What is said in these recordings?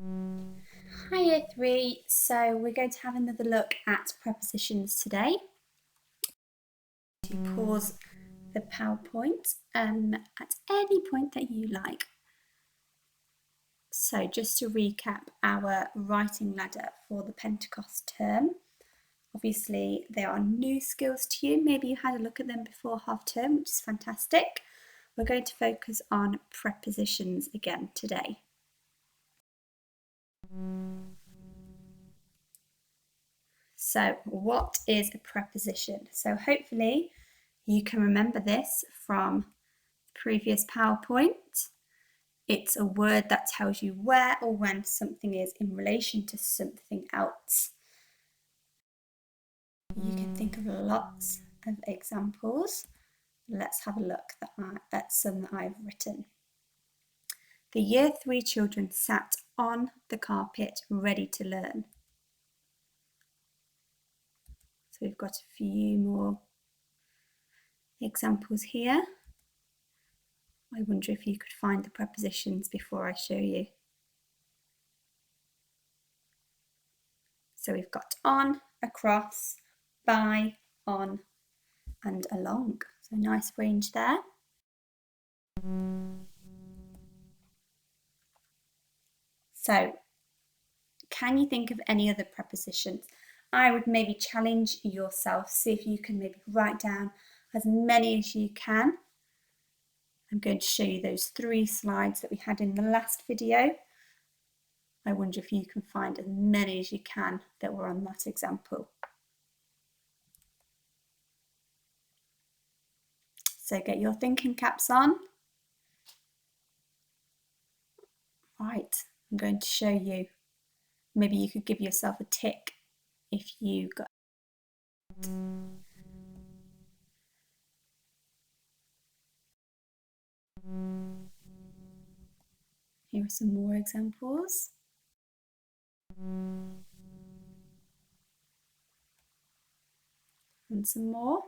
Hi Year 3, so we're going to have another look at prepositions today. To pause the PowerPoint at any point that you like. So just to recap our writing ladder for the Pentecost term. Obviously there are new skills to you, maybe you had a look at them before half term, which is fantastic. We're going to focus on prepositions again today. So what is a preposition? So hopefully you can remember this from the previous PowerPoint. It's a word that tells you where or when something is in relation to something else. You can think of lots of examples. Let's have a look at some that I've written. The Year 3 children sat on the carpet ready to learn. So we've got a few more examples here. I wonder if you could find the prepositions before I show you. So we've got on, across, by, on, and along. So nice range there. So can you think of any other prepositions? I would maybe challenge yourself, see if you can maybe write down as many as you can. I'm going to show you those 3 slides that we had in the last video. I wonder if you can find as many as you can that were on that example. So get your thinking caps on. Right, I'm going to show you. Maybe you could give yourself a tick if you got. Here are some more examples. And some more.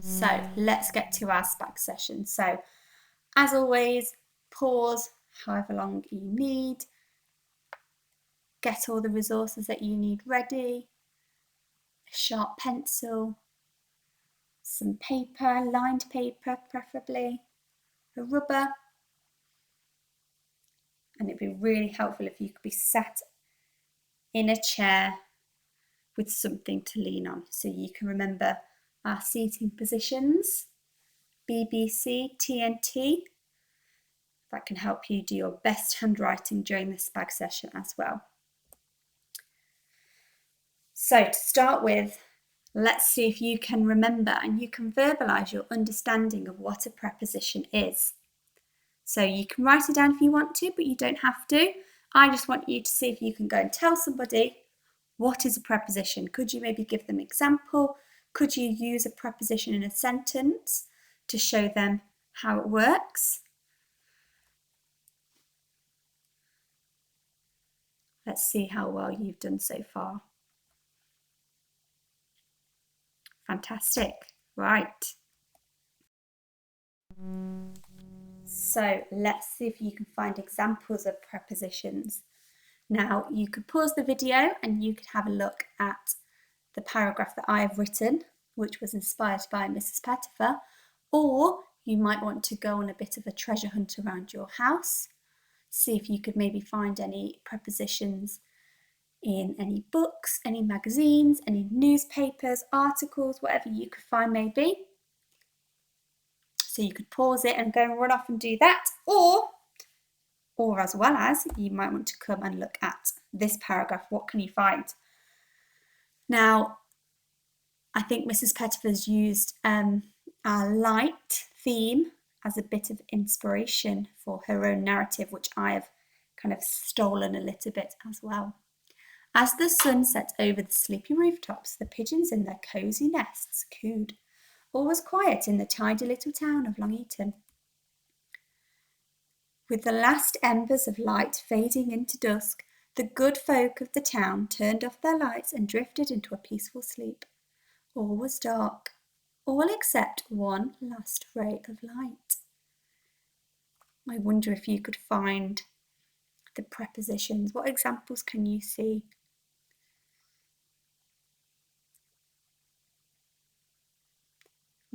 So let's get to our SPaG session. So as always, pause however long you need. Get all the resources that you need ready. A sharp pencil, some paper, lined paper preferably, a rubber. And it'd be really helpful if you could be sat in a chair with something to lean on. So you can remember our seating positions, BBC, TNT. That can help you do your best handwriting during the SPaG session as well. So to start with, let's see if you can remember and you can verbalise your understanding of what a preposition is. So you can write it down if you want to, but you don't have to. I just want you to see if you can go and tell somebody what is a preposition. Could you maybe give them an example? Could you use a preposition in a sentence to show them how it works? Let's see how well you've done so far. Fantastic. Right. So let's see if you can find examples of prepositions. Now you could pause the video and you could have a look at the paragraph that I have written, which was inspired by Mrs. Pettifer, or you might want to go on a bit of a treasure hunt around your house, see if you could maybe find any prepositions in any books, any magazines, any newspapers, articles, whatever you could find maybe. So you could pause it and go and run off and do that, or as well as you might want to come and look at this paragraph. What can you find? Now, I think Mrs. Pettifer's used our light theme as a bit of inspiration for her own narrative, which I have kind of stolen a little bit as well. As the sun set over the sleepy rooftops, the pigeons in their cosy nests cooed. All was quiet in the tidy little town of Long Eaton. With the last embers of light fading into dusk, the good folk of the town turned off their lights and drifted into a peaceful sleep. All was dark, all except one last ray of light. I wonder if you could find the prepositions. What examples can you see?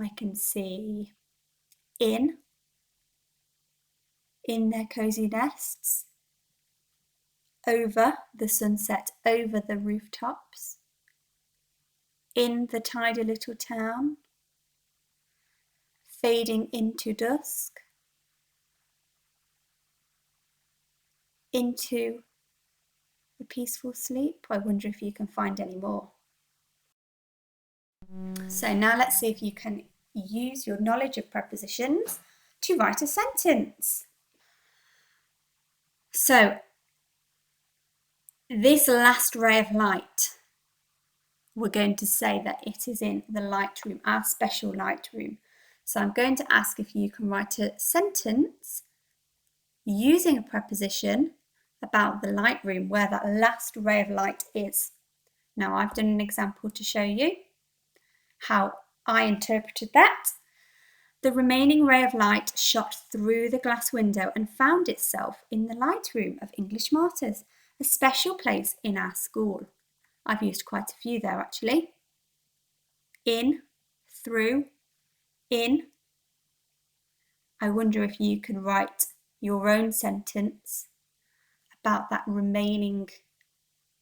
I can see in their cosy nests, over the sunset, over the rooftops, in the tidy little town, fading into dusk, into a peaceful sleep. I wonder if you can find any more. So now let's see if you can use your knowledge of prepositions to write a sentence. So this last ray of light, we're going to say that it is in the light room, our special light room. So I'm going to ask if you can write a sentence using a preposition about the light room, where that last ray of light is. Now I've done an example to show you how I interpreted that. The remaining ray of light shot through the glass window and found itself in the light room of English Martyrs, a special place in our school. I've used quite a few there actually. In, through, in. I wonder if you can write your own sentence about that remaining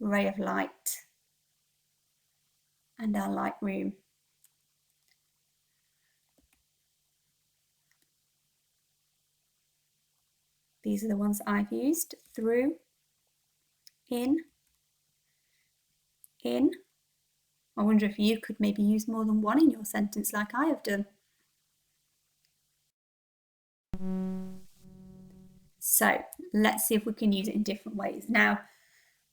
ray of light and our light room. These are the ones I've used. Through, in. I wonder if you could maybe use more than one in your sentence like I have done. So let's see if we can use it in different ways. Now,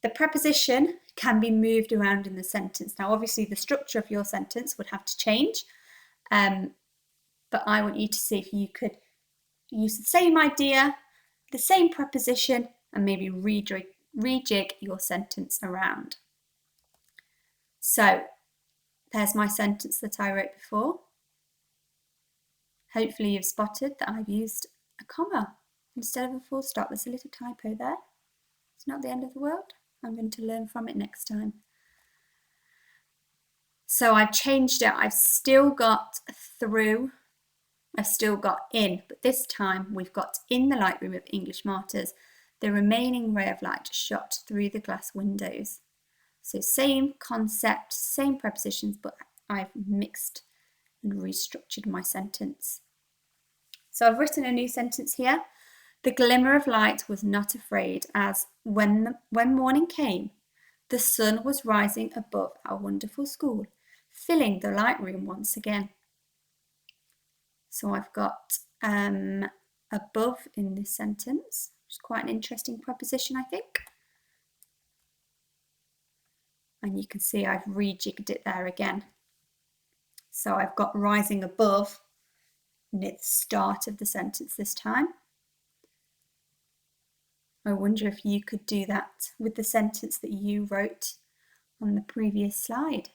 the preposition can be moved around in the sentence. Now, obviously, the structure of your sentence would have to change, but I want you to see if you could use the same idea, the same preposition, and maybe rejig your sentence around. So, there's my sentence that I wrote before. Hopefully you've spotted that I've used a comma instead of a full stop. There's a little typo there. It's not the end of the world. I'm going to learn from it next time. So I've changed it. I've still got through, I've still got in, but this time we've got in the light room of English Martyrs. The remaining ray of light shot through the glass windows. So same concept, same prepositions, but I've mixed and restructured my sentence. So I've written a new sentence here. The glimmer of light was not afraid, as when morning came, the sun was rising above our wonderful school, filling the light room once again. So I've got above in this sentence, which is quite an interesting preposition, I think. And you can see I've rejigged it there again. So I've got rising above near the start of the sentence this time. I wonder if you could do that with the sentence that you wrote on the previous slide.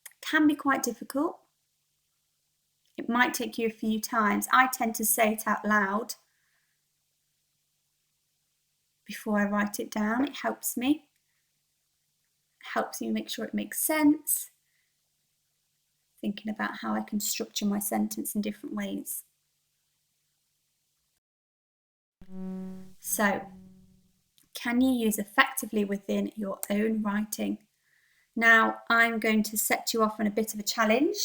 It can be quite difficult. It might take you a few times. I tend to say it out loud before I write it down. It helps me. It helps me make sure it makes sense. Thinking about how I can structure my sentence in different ways. So, can you use effectively within your own writing? Now, I'm going to set you off on a bit of a challenge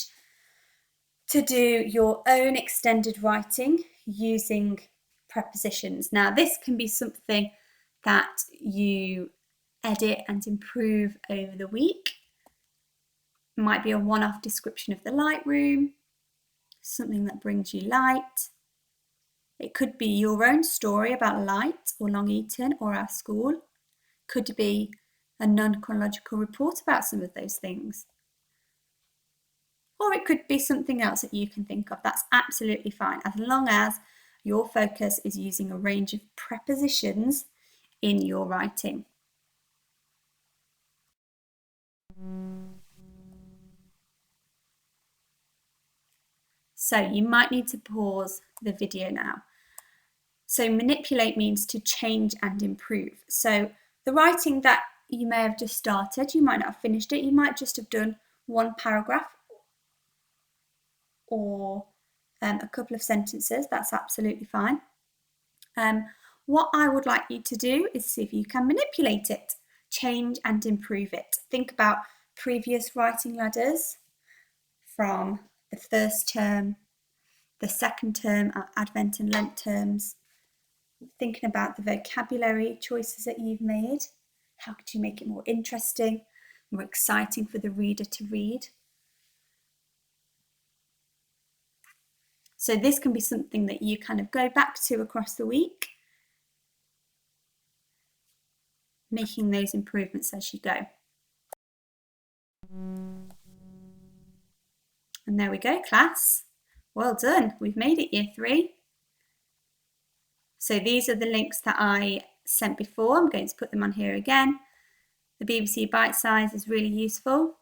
to do your own extended writing using prepositions. Now, this can be something that you edit and improve over the week. It might be a one-off description of the light room, something that brings you light. It could be your own story about light or Long Eaton or our school. Could be a non-chronological report about some of those things. Or it could be something else that you can think of. That's absolutely fine, as long as your focus is using a range of prepositions in your writing. So you might need to pause the video now. So manipulate means to change and improve. So the writing that you may have just started, you might not have finished it, you might just have done one paragraph or a couple of sentences, that's absolutely fine. What I would like you to do is see if you can manipulate it, change and improve it. Think about previous writing ladders from the first term, the second term, Advent and Lent terms, thinking about the vocabulary choices that you've made. How could you make it more interesting, more exciting for the reader to read? So this can be something that you kind of go back to across the week, making those improvements as you go. And there we go, class. Well done. We've made it, Year 3. So these are the links that I sent before. I'm going to put them on here again. The BBC Bite Size is really useful.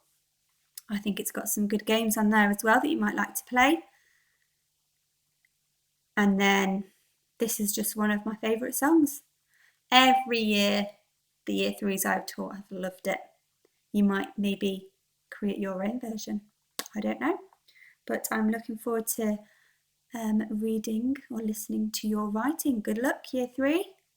I think it's got some good games on there as well that you might like to play. And then this is just one of my favourite songs. Every year, the Year 3s I've taught have loved it. You might maybe create your own version. I don't know. But I'm looking forward to reading or listening to your writing. Good luck, Year 3.